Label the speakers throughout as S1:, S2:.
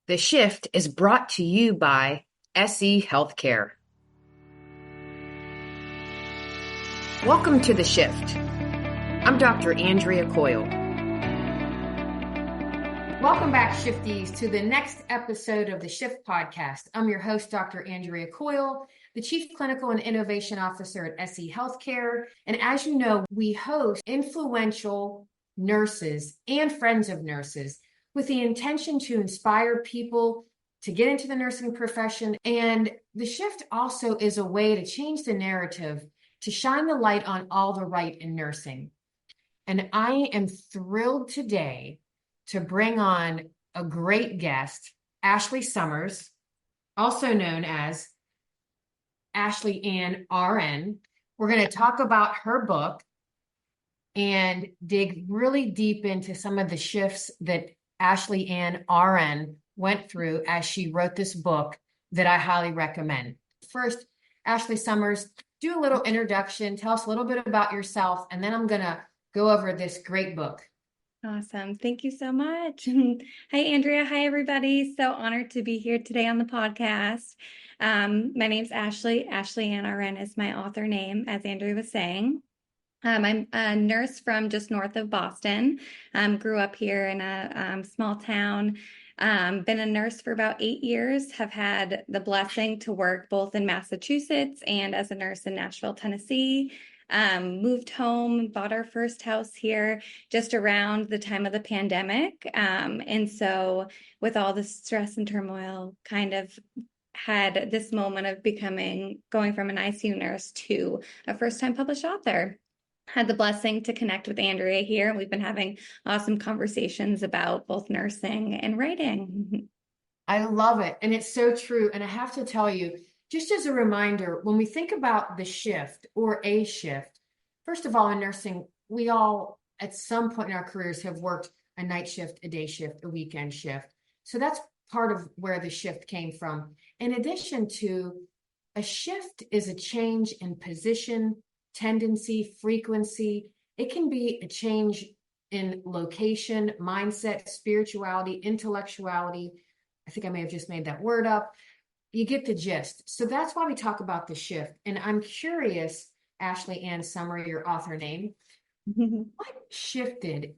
S1: The Shift is brought to you by SE Healthcare. Welcome to The Shift. I'm Dr. Andrea Coyle. Welcome back, Shifties, to the next episode of the Shift podcast. I'm your host, Dr. Andrea Coyle, the Chief Clinical and Innovation Officer at SE Healthcare. And as you know, we host influential nurses and friends of nurses with the intention to inspire people to get into the nursing profession. And the Shift also is a way to change the narrative, to shine the light on all the right in nursing. And I am thrilled today to bring on a great guest, Ashley Summers, also known as Ashley Ann RN. We're going to talk about her book and dig really deep into some of the shifts that Ashley Ann RN went through as she wrote this book that I highly recommend. First, Ashley Summers, do a little introduction, tell us a little bit about yourself, and then I'm going to go over this great book.
S2: Awesome. Thank you so much. Hi, Andrea. Hi, everybody. So honored to be here today on the podcast. My name's Ashley. Ashley Ann RN is my author name, as Andrea was saying. I'm a nurse from just north of Boston. Grew up here in a small town. Been a nurse for about 8 years. Have had the blessing to work both in Massachusetts and as a nurse in Nashville, Tennessee. Moved home, bought our first house here just around the time of the pandemic. And so with all the stress and turmoil, kind of had this moment of going from an ICU nurse to a first-time published author. Had the blessing to connect with Andrea here. We've been having awesome conversations about both nursing and writing.
S1: I love it. And it's so true. And I have to tell you, just as a reminder, when we think about the shift or a shift, first of all, in nursing, we all at some point in our careers have worked a night shift, a day shift, a weekend shift. So that's part of where the shift came from. In addition to, a shift is a change in position, tendency, frequency. It can be a change in location, mindset, spirituality, intellectuality. I think I may have just made that word up. You get the gist. So that's why we talk about the shift. And I'm curious, Ashley Ann Summer, your author name, what shifted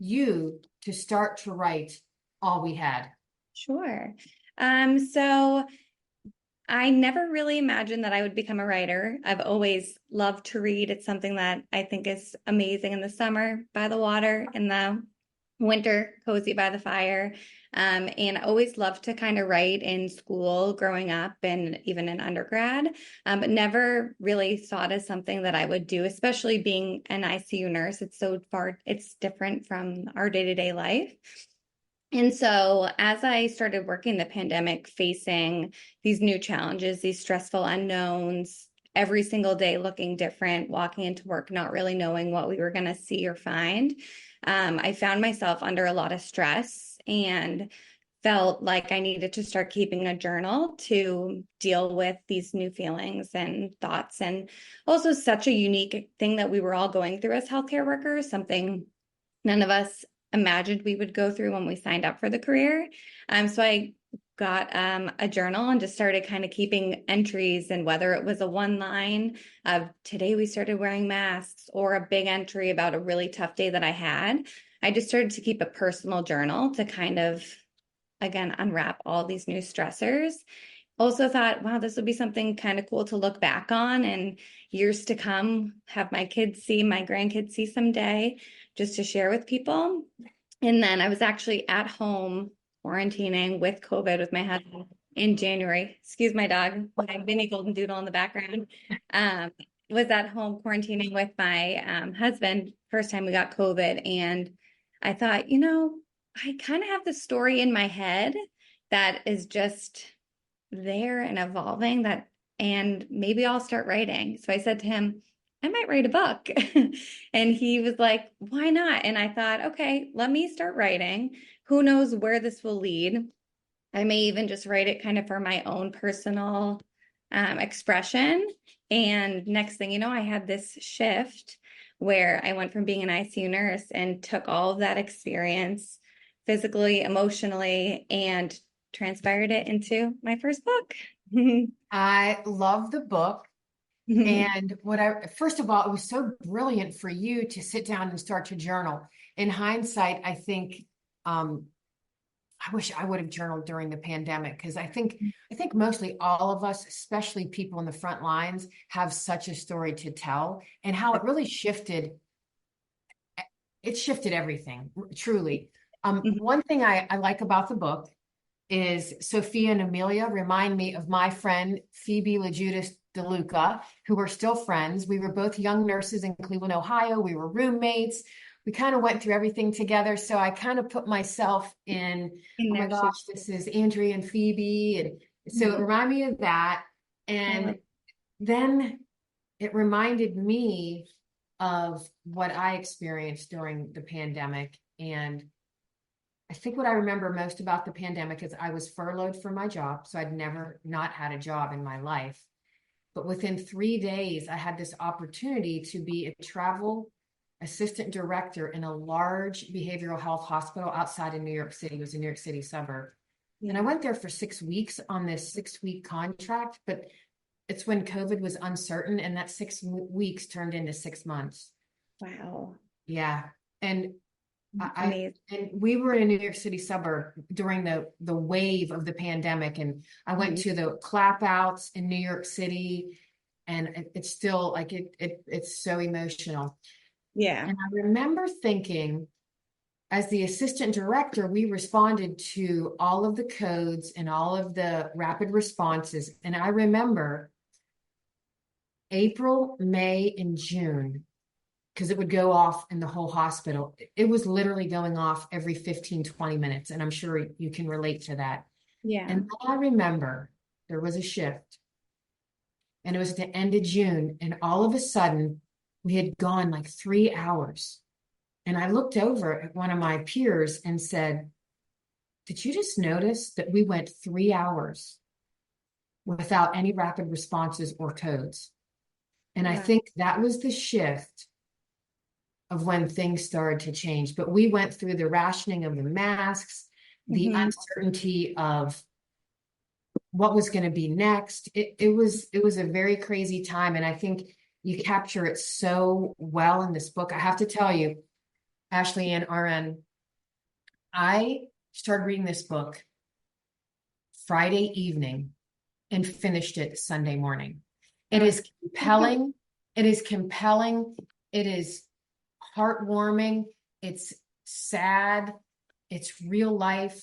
S1: you to start to write All We Had?
S2: Sure. So I never really imagined that I would become a writer. I've always loved to read. It's something that I think is amazing in the summer by the water, in the winter, cozy by the fire. And I always loved to kind of write in school growing up and even in undergrad, but never really saw it as something that I would do, especially being an ICU nurse. It's different from our day-to-day life. And so as I started working the pandemic, facing these new challenges, these stressful unknowns, every single day looking different, walking into work, not really knowing what we were going to see or find, I found myself under a lot of stress and felt like I needed to start keeping a journal to deal with these new feelings and thoughts. And also such a unique thing that we were all going through as healthcare workers, something none of us imagined we would go through when we signed up for the career. So I got a journal and just started kind of keeping entries, and whether it was a one line of today we started wearing masks or a big entry about a really tough day that I had, I just started to keep a personal journal to kind of, again, unwrap all these new stressors. Also thought, wow, this would be something kind of cool to look back on and years to come, have my kids see, my grandkids see someday, just to share with people. And then I was actually at home quarantining with COVID with my husband in January. Excuse my dog, my mini golden doodle in the background. Was at home quarantining with my husband, first time we got COVID. And I thought, I kind of have this story in my head that is just there and evolving, and maybe I'll start writing. So I said to him, I might write a book. And he was like, why not? And I thought, okay, let me start writing. Who knows where this will lead? I may even just write it kind of for my own personal expression. And next thing you know, I had this shift where I went from being an ICU nurse and took all of that experience physically, emotionally, and transpired it into my first book.
S1: I love the book. And first of all, it was so brilliant for you to sit down and start to journal. In hindsight, I think, I wish I would have journaled during the pandemic, because I think mostly all of us, especially people in the front lines, have such a story to tell, and how it really shifted. It shifted everything, truly. One thing I like about the book is Sophia and Amelia remind me of my friend Phoebe LaJudas DeLuca, who we're still friends. We were both young nurses in Cleveland, Ohio. We were roommates. We kind of went through everything together. So I kind of put myself in,
S2: In
S1: oh my
S2: their
S1: gosh, this is Andrea and Phoebe. And so it reminded me of that. And then it reminded me of what I experienced during the pandemic. And I think what I remember most about the pandemic is I was furloughed from my job. So I'd never not had a job in my life. But within 3 days, I had this opportunity to be a travel assistant director in a large behavioral health hospital outside of New York City. It was a New York City suburb. And I went there for 6 weeks on this 6-week contract, but it's when COVID was uncertain, and that 6 weeks turned into 6 months.
S2: Wow.
S1: Yeah. And
S2: Amazing.
S1: and we were in a New York City suburb during the wave of the pandemic, and I went to the clap outs in New York City, and it's still like it's so emotional.
S2: Yeah.
S1: And I remember thinking, as the assistant director, we responded to all of the codes and all of the rapid responses. And I remember April, May, and June, because it would go off in the whole hospital. It was literally going off every 15, 20 minutes. And I'm sure you can relate to that.
S2: Yeah.
S1: And I remember there was a shift, and it was at the end of June. And all of a sudden, we had gone like 3 hours. And I looked over at one of my peers and said, did you just notice that we went 3 hours without any rapid responses or codes? And I think that was the shift of when things started to change. But we went through the rationing of the masks, the uncertainty of what was going to be next. It was a very crazy time. And I think you capture it so well in this book. I have to tell you, Ashley Ann RN, I started reading this book Friday evening and finished it Sunday morning. It is compelling. It is compelling. It is heartwarming. It's sad. It's real life.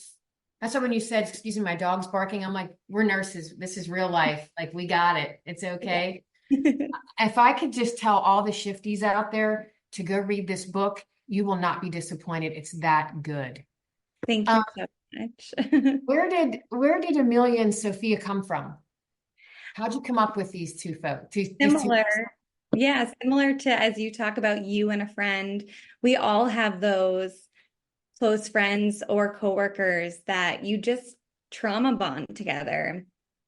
S1: That's why when you said, excuse me, my dog's barking, I'm like, we're nurses. This is real life. Like, we got it. It's okay. If I could just tell all the shifties out there to go read this book, you will not be disappointed. It's that good.
S2: Thank you so much.
S1: Where did Amelia and Sophia come from? How'd you come up with these two folks?
S2: Similar. Yeah, similar to as you talk about you and a friend, we all have those close friends or coworkers that you just trauma bond together.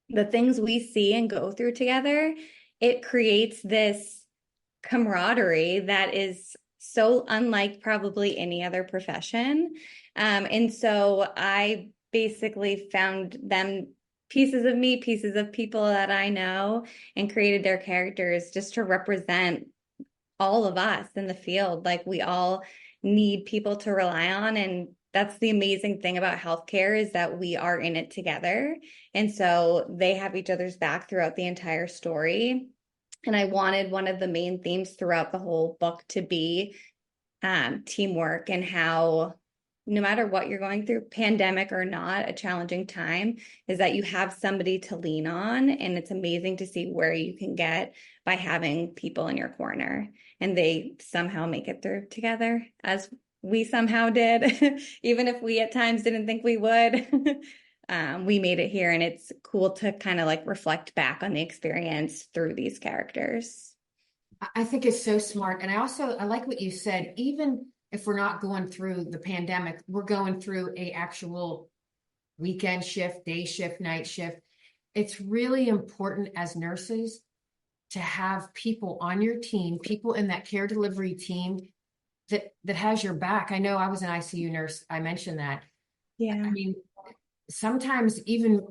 S2: The things we see and go through together, it creates this camaraderie that is so unlike probably any other profession. And so I basically found them pieces of me, pieces of people that I know, and created their characters just to represent all of us in the field. Like, we all need people to rely on. And that's the amazing thing about healthcare, is that we are in it together. And so they have each other's back throughout the entire story. And I wanted one of the main themes throughout the whole book to be teamwork, and how no matter what you're going through, pandemic or not, a challenging time, is that you have somebody to lean on. And it's amazing to see where you can get by having people in your corner. And they somehow make it through together, as we somehow did, even if we at times didn't think we would. We made it here, and it's cool to kind of like reflect back on the experience through these characters.
S1: I think it's so smart. And I like what you said. Even if we're not going through the pandemic, we're going through a actual weekend shift, day shift, night shift. It's really important as nurses to have people on your team, people in that care delivery team that has your back. I know I was an ICU nurse. I mentioned that.
S2: Yeah.
S1: I mean, sometimes even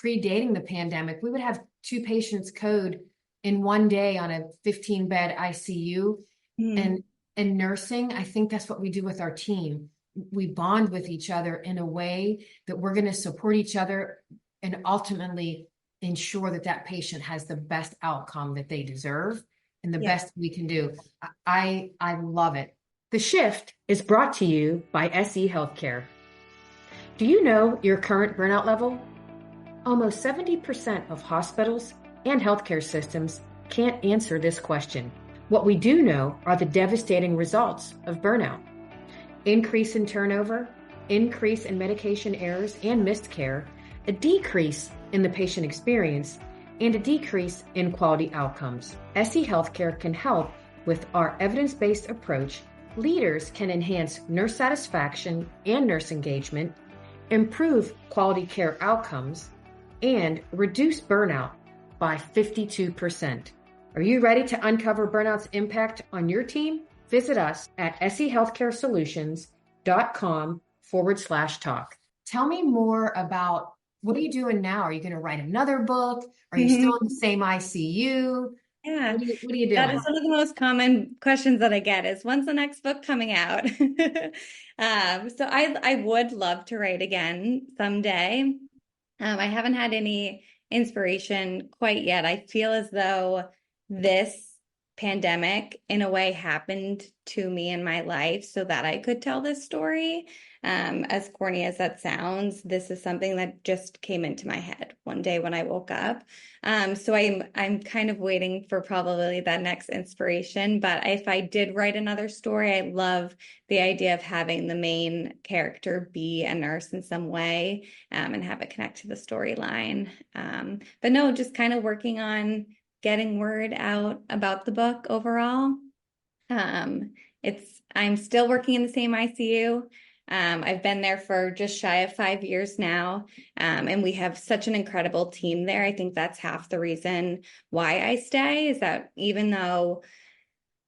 S1: predating the pandemic, we would have two patients code in one day on a 15-bed ICU.
S2: Mm.
S1: And nursing, I think that's what we do with our team. We bond with each other in a way that we're going to support each other and ultimately ensure that that patient has the best outcome that they deserve and the
S2: Yeah.
S1: best we can do. I love it. The Shift is brought to you by SE Healthcare. Do you know your current burnout level? Almost 70% of hospitals and healthcare systems can't answer this question. What we do know are the devastating results of burnout. Increase in turnover, increase in medication errors and missed care, a decrease in the patient experience, and a decrease in quality outcomes. SE Healthcare can help with our evidence-based approach. Leaders can enhance nurse satisfaction and nurse engagement, improve quality care outcomes, and reduce burnout by 52%. Are you ready to uncover burnout's impact on your team? Visit us at sehealthcaresolutions.com/talk. Tell me more about what are you doing now? Are you going to write another book? Are you still in the same ICU?
S2: Yeah,
S1: What are you
S2: that is
S1: doing?
S2: one of the most common questions that I get is when's the next book coming out? So I would love to write again someday. I haven't had any inspiration quite yet. I feel as though this pandemic, in a way, happened to me in my life so that I could tell this story. As corny as that sounds, this is something that just came into my head one day when I woke up. So I'm kind of waiting for probably that next inspiration. But if I did write another story, I love the idea of having the main character be a nurse in some way, and have it connect to the storyline. But no, just kind of working on getting word out about the book overall. I'm still working in the same ICU. I've been there for just shy of 5 years now, and we have such an incredible team there. I think that's half the reason why I stay, is that even though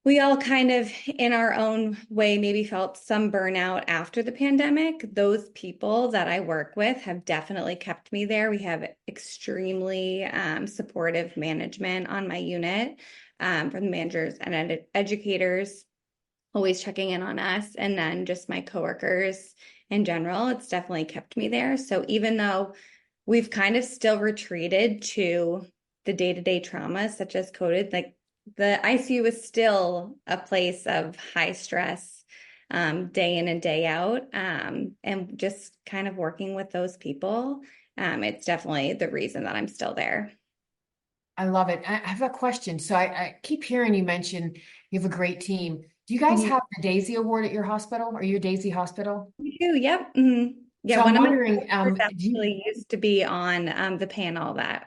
S2: we all kind of, in our own way, maybe felt some burnout after the pandemic, those people that I work with have definitely kept me there. We have extremely supportive management on my unit, from the managers and educators, always checking in on us, and then just my coworkers in general. It's definitely kept me there. So even though we've kind of still retreated to the day-to-day trauma, such as COVID, like the ICU is still a place of high stress, day in and day out, and just kind of working with those people. It's definitely the reason that I'm still there.
S1: I love it. I have a question. So I keep hearing you mention you have a great team. Do you guys
S2: Mhm.
S1: have the Daisy Award at your hospital? Are you a Daisy hospital?
S2: We do, yep. Mm-hmm. Yeah,
S1: So I'm
S2: one of my
S1: wondering,
S2: coworkers
S1: do you,
S2: actually used to be on the panel that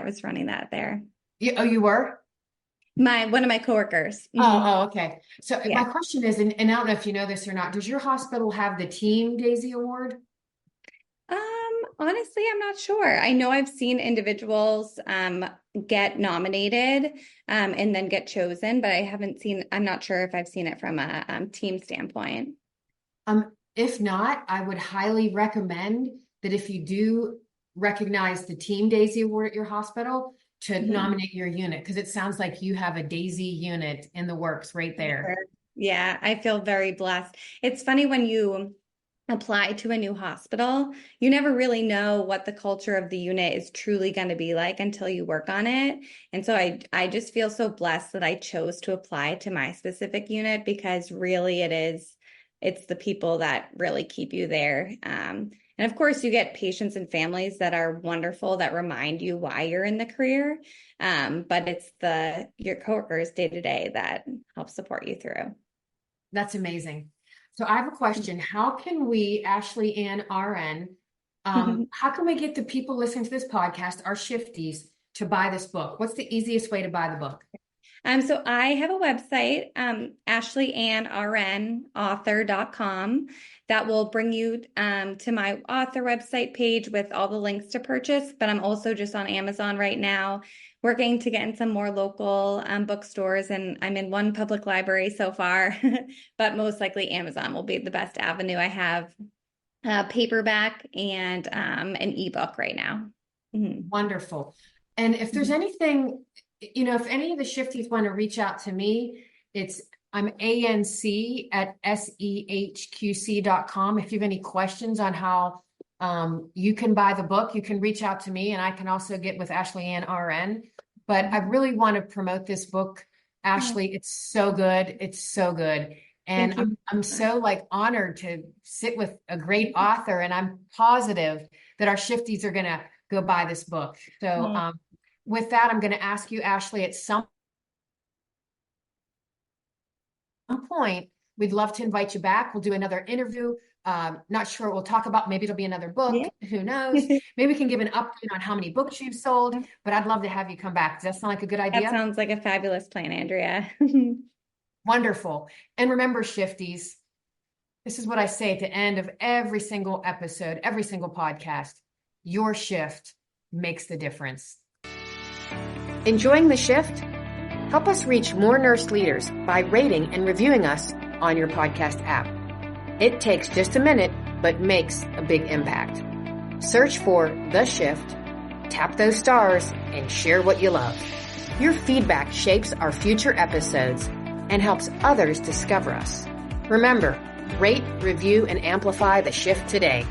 S2: was running that there.
S1: oh, you were?
S2: One of my coworkers.
S1: Okay. So my
S2: Yeah.
S1: question is, and I don't know if you know this or not, does your hospital have the Team Daisy Award?
S2: Honestly, I'm not sure. I know I've seen individuals get nominated and then get chosen, but I'm not sure if I've seen it from a team standpoint.
S1: If not, I would highly recommend that if you do recognize the Team Daisy Award at your hospital, to
S2: Mhm.
S1: nominate your unit, because it sounds like you have a Daisy unit in the works right there.
S2: Sure. Yeah, I feel very blessed. It's funny when you apply to a new hospital, you never really know what the culture of the unit is truly going to be like until you work on it. And so I just feel so blessed that I chose to apply to my specific unit, because really it's the people that really keep you there. And of course, you get patients and families that are wonderful that remind you why you're in the career. But it's your coworkers day to day that help support you through.
S1: That's amazing. So I have a question. How can we, Ashley and RN, how can we get the people listening to this podcast, our shifties, to buy this book? What's the easiest way to buy the book?
S2: So I have a website, ashleyannrnauthor.com, that will bring you to my author website page with all the links to purchase. But I'm also just on Amazon right now, working to get in some more local bookstores. And I'm in one public library so far, but most likely Amazon will be the best avenue I have paperback and an ebook right now. Mm-hmm.
S1: Wonderful. And if there's anything, if any of the shifties want to reach out to me, I'm ANC@SEHQC.com. If you have any questions on how you can buy the book, you can reach out to me, and I can also get with Ashley Ann RN. But I really want to promote this book, Ashley. It's so good. It's so good. And I'm so honored to sit with a great author, and I'm positive that our shifties are going to go buy this book. So with that, I'm going to ask you, Ashley, at some point, we'd love to invite you back. We'll do another interview. Not sure what we'll talk about. Maybe it'll be another book. Yeah. Who knows? Maybe we can give an update on how many books you've sold, but I'd love to have you come back. Does that sound like a good idea?
S2: That sounds like a fabulous plan, Andrea.
S1: Wonderful. And remember, shifties, this is what I say at the end of every single episode, every single podcast. Your shift makes the difference. Enjoying the shift? Help us reach more nurse leaders by rating and reviewing us on your podcast app. It takes just a minute, but makes a big impact. Search for The Shift, tap those stars, and share what you love. Your feedback shapes our future episodes and helps others discover us. Remember, rate, review, and amplify the shift today.